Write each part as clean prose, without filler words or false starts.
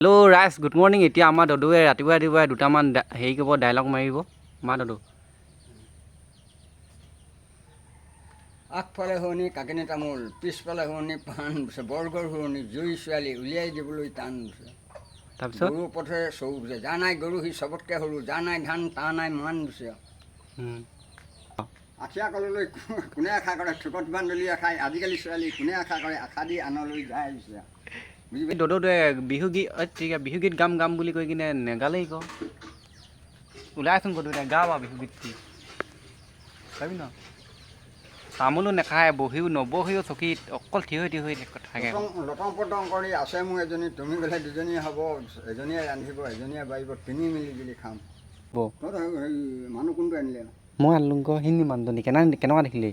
Hello' ৰাইজ good morning. এতিয়া আমাৰ দদুৱে ৰাতিপুৱাই দুটামান হেৰি কৰিব, ডাইলগ মাৰিব। মা দদু। আগফালে শুৱনি কাকিনী তামোল, পিছফালে শুৱনি পাণ, বৰগড় শুৱনি জুই ছোৱালী উলিয়াই দিবলৈ টান। তাৰপিছত গৰু পথে চৌ যা নাই গৰু সি চবতকৈ সৰু, যা নাই ধান তা নাই মান বুছে। আঠিয়া কললৈ কোনে আশা কৰে, থোকত বান্ধলিয়ে খায়। আজিকালি ছোৱালী কোনে আশা কৰে, আশা দি আনলৈ যায় বুছে। দদুৱে বিহুগীত গাম বুলি কৈ কিনে নেগালেই ক। ওলাইচোন দদু, এতিয়া গা বাৰু বিহুগীত গাবি ন। তামোলো নেখায়, নবহিও চকীত, অকল থিয় হৈ থাকে। লটং পটং কৰি আছে মোৰ এজনী, তুমি গ'লে দুজনীয়ে হ'ব, এজনীয়ে ৰান্ধিব এজনীয়ে বাঢ়িব, তিনি মিলি জুলি খাম। হেৰি মানুহ কোনটো আনিলে? মই আনিলো আকৌ হিন্দী মানুহজনী। কেনেকুৱা দেখিলি?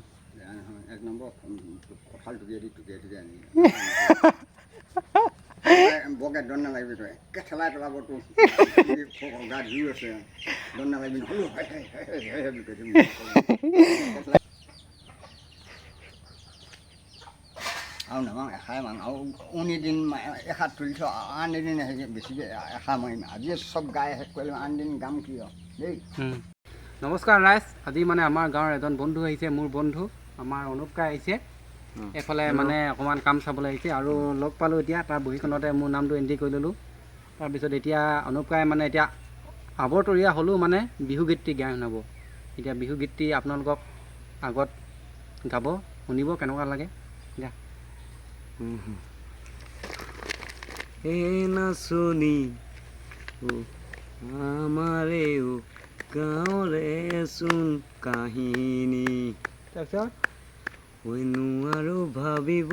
এক নম্বৰ কঁঠাল টুকিয়াই আনিলে। বৰকে দন নালাগিবি, তই একে ঠেলাই পেলাব তোৰ গা জুৰ আছে, দন নালাগিবি নহ'লো। আৰু নামাওঁ, এষাৰ মাৰোঁ আৰু এদিন এষাৰ তুলি থওঁ, আন এদিন বেছিকৈ এষাৰ মাৰিম। আজিয়ে চব গাই শেষ কৰিলে, আন এদিন গাম কি আৰু দেই। নমস্কাৰ ৰাইজ। আজি মানে আমাৰ গাঁৱৰ এজন বন্ধু আহিছে, মোৰ বন্ধু আমাৰ অনুপ কাই আহিছে। এইফালে মানে অকণমান কাম চাবলৈ আহিছে আৰু লগ পালোঁ এতিয়া তাৰ বহীখনতে মোৰ নামটো এণ্ট্ৰি কৰি ল'লোঁ। তাৰপিছত এতিয়া অনুপ কাই মানে এতিয়া আৱতৰীয়া হ'লেও মানে বিহুগীতটি গাই শুনাব। এতিয়া বিহুগীতটি আপোনালোকক আগত গাব, শুনিব কেনেকুৱা লাগে। যা নাচনি আমাৰে গাঁৱৰে চোন কাহিনী, তাৰপিছত নোৱাৰো ভাবিব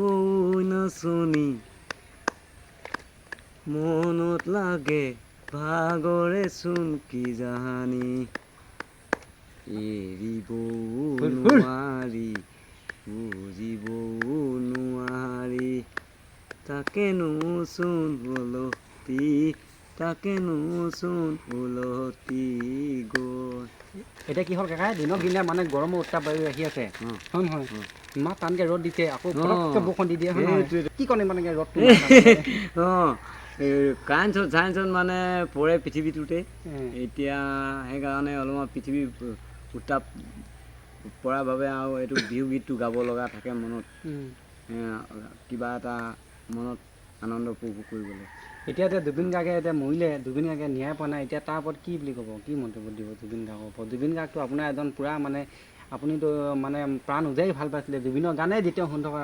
নাচনি, মনত লাগে ভাগৰে চোন কি জানি, এৰিব নোৱাৰি বুজিব নোৱাৰি, তাকেনো চোন উলটি গ'ল। এতিয়া কি হ'ল কাকাই, দিনক দিনে মানে গৰমৰ উত্তাপ বাঢ়ি আহি আছে, হয় নহয়? ইমান টানকৈ ৰ'দ দিছে, আকৌ পটককৈ বৰষুণ দি দিয়ে, হয় নহয়? কি কণে মানে ৰ'দটো কাৰেণ্ট মানে পৰে পৃথিৱীটোতে। এতিয়া সেইকাৰণে অলপমান পৃথিৱী উত্তাপ পৰাৰ বাবে আৰু এইটো বিহুগীতটো গাব লগা থাকে মনত, কিবা এটা মনত আনন্দ উপভোগ কৰিবলৈ। এতিয়া জুবিন গাৰ্গে এতিয়া মৰিলে, জুবিন গাৰ্গে ন্যায় পোৱা নাই। এতিয়া তাৰ ওপৰত কি বুলি ক'ব, কি মন্তব্য দিব জুবিন গাৰ্গৰ ওপৰত? জুবিন গাৰ্গটো আপোনাৰ এজন পূৰা মানে আপুনিতো মানে প্ৰাণ উজাৰি ভাল পাইছিলে। জুবিনৰ গানেই যেতিয়া শুনি থকা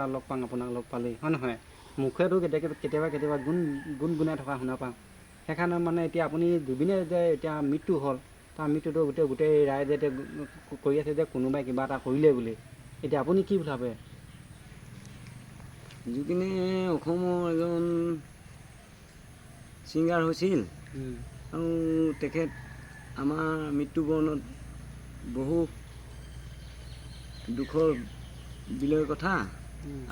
আপোনাক লগ পালেই, হয় নহয়? মুখেতো কেতিয়াবা গুণগুণাই থকা শুনা পাওঁ। সেইকাৰণে মানে এতিয়া আপুনি জুবিনে যে এতিয়া মৃত্যু হ'ল, তাৰ মৃত্যুটো গোটেই ৰাইজে এতিয়া কৰি আছে যে কোনোবাই কিবা এটা কৰিলে বুলি। এতিয়া আপুনি কি ভাবে? জুবিনে অসমৰ এজন ছিংগাৰ হৈছিল আৰু তেখেত আমাৰ মৃত্যুবৰণত বহু দুখৰ বিলয় কথা।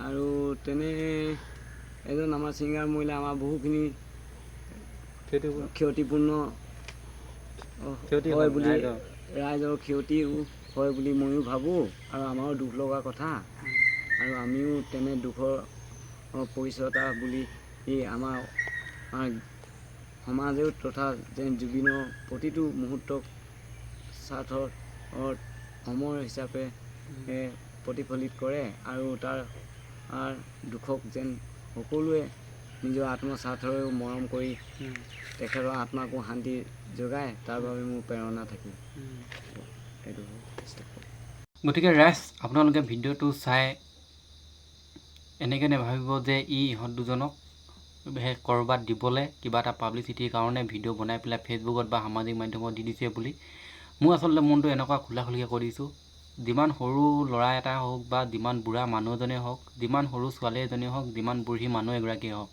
আৰু তেনে এজন আমাৰ ছিংগাৰ মৰিলে আমাৰ বহুখিনি ক্ষতিপূৰ্ণ হয় বুলি, ৰাইজৰ ক্ষতিও হয় বুলি ময়ো ভাবোঁ, আৰু আমাৰো দুখ লগা কথা। আৰু আমিও তেনে দুখৰ পৰিচয়তা বুলি আমাৰ সমাজেও তথা যেন জুবিনৰ প্ৰতিটো মুহূৰ্তক স্বাৰ্থৰ সময় হিচাপে প্ৰতিফলিত কৰে, আৰু তাৰ দুখক যেন সকলোৱে নিজৰ আত্মস্বাৰ্থৰেও মৰম কৰি তেখেতৰ আত্মাকো শান্তি যোগায়, তাৰ বাবে মোৰ প্ৰেৰণা থাকিল। সেইটো গতিকে ৰাইজ, আপোনালোকে ভিডিঅ'টো চাই এনেকৈ নাভাবিব যে ইহঁত দুজনক ক'ৰবাত দিবলৈ কিবা এটা পাব্লিচিটিৰ কাৰণে ভিডিঅ' বনাই পেলাই ফেচবুকত বা সামাজিক মাধ্যমত দি দিছে বুলি। মোৰ আচলতে মনটো এনেকুৱা খোলা খুলিকৈ কৈ দিছোঁ, যিমান সৰু ল'ৰা এটা হওক বা যিমান বুঢ়া মানুহ এজনেই হওক, যিমান সৰু ছোৱালী এজনীয়ে হওক, যিমান বুঢ়ী মানুহ এগৰাকীয়ে হওক,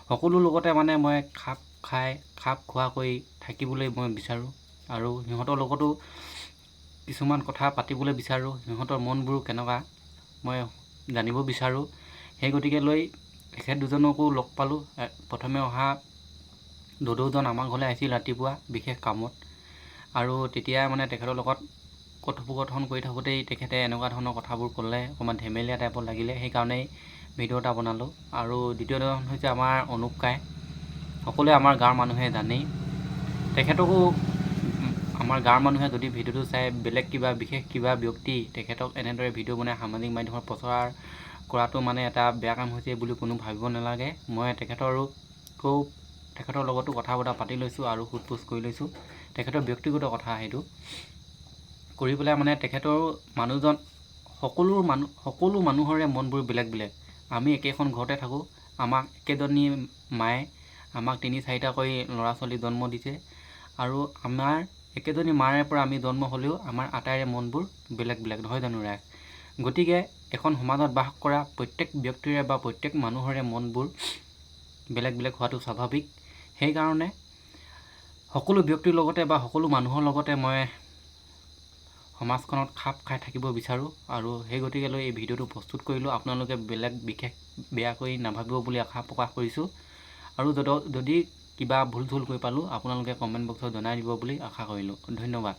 সকলো লগতে মানে মই খাপ খোৱাকৈ থাকিবলৈ মই বিচাৰোঁ। আৰু সিহঁতৰ লগতো কিছুমান কথা পাতিবলৈ বিচাৰোঁ, সিহঁতৰ মনবোৰ কেনেকুৱা মই জানিব বিচাৰোঁ। সেই গতিকে লৈ তেখেত দুজনকো লগ পালোঁ। প্ৰথমে অহা দদৌজন আমাৰ ঘৰলৈ আহিছিল ৰাতিপুৱা বিশেষ কামত, আৰু তেতিয়া মানে তেখেতৰ লগত কথোপকথন কৰি থাকোঁতেই তেখেতে এনেকুৱা ধৰণৰ কথাবোৰ ক'লে, অকণমান ধেমেলীয়া টাইপত লাগিলে, সেইকাৰণেই ভিডিঅ' এটা বনালোঁ। আৰু দ্বিতীয়জন হৈছে আমাৰ অনুপ কাই। সকলোৱে আমাৰ গাঁৱৰ মানুহে জানেই। তেখেতকো আমাৰ গাঁৱৰ মানুহে যদি ভিডিঅ'টো চাই বেলেগ কিবা বিশেষ কিবা ব্যক্তি তেখেতক এনেদৰে ভিডিঅ' বনাই সামাজিক মাধ্যমত প্ৰচাৰ কৰাটো মানে এটা বেয়া কাম হৈছে বুলি কোনো ভাবিব নালাগে। মই তেখেতৰ লগতো কথা বতৰা পাতি লৈছোঁ আৰু সোধ পোছ কৰি লৈছোঁ। তেখেতৰ ব্যক্তিগত কথা সেইটো কৰি পেলাই মানে তেখেতৰ মানুহজন সকলো মানুহৰে মনবোৰ বেলেগ বেলেগ। আমি একেখন ঘৰতে থাকোঁ, আমাক একেজনী মায়ে আমাক 3-4টা কৰি ল'ৰা ছোৱালী জন্ম দিছে আৰু আমাৰ একেজনী মাৰে পৰা আমি জন্ম হ'লেও আমাৰ আটাইৰে মনবোৰ বেলেগ বেলেগ, নহয় জানো ৰাইজ? গতিকে এখন সমাজত বাস কৰা প্ৰত্যেক ব্যক্তিৰে বা প্ৰত্যেক মানুহৰে মনবোৰ বেলেগ বেলেগ হোৱাটো স্বাভাৱিক। সেইকাৰণে সকলো ব্যক্তিৰ লগতে বা সকলো মানুহৰ লগতে মই সমাজখনত খাপ খাই থাকিব বিচাৰোঁ আৰু সেই গতিকেলৈ এই ভিডিঅ'টো প্ৰস্তুত কৰিলোঁ। আপোনালোকে বিশেষ বেয়াকৈ নাভাবিব বুলি আশা প্ৰকাশ কৰিছোঁ আৰু যদি কিবা ভুল কৰি পালোঁ আপোনালোকে কমেণ্ট বক্সত জনাই দিব বুলি আশা কৰিলোঁ। ধন্যবাদ।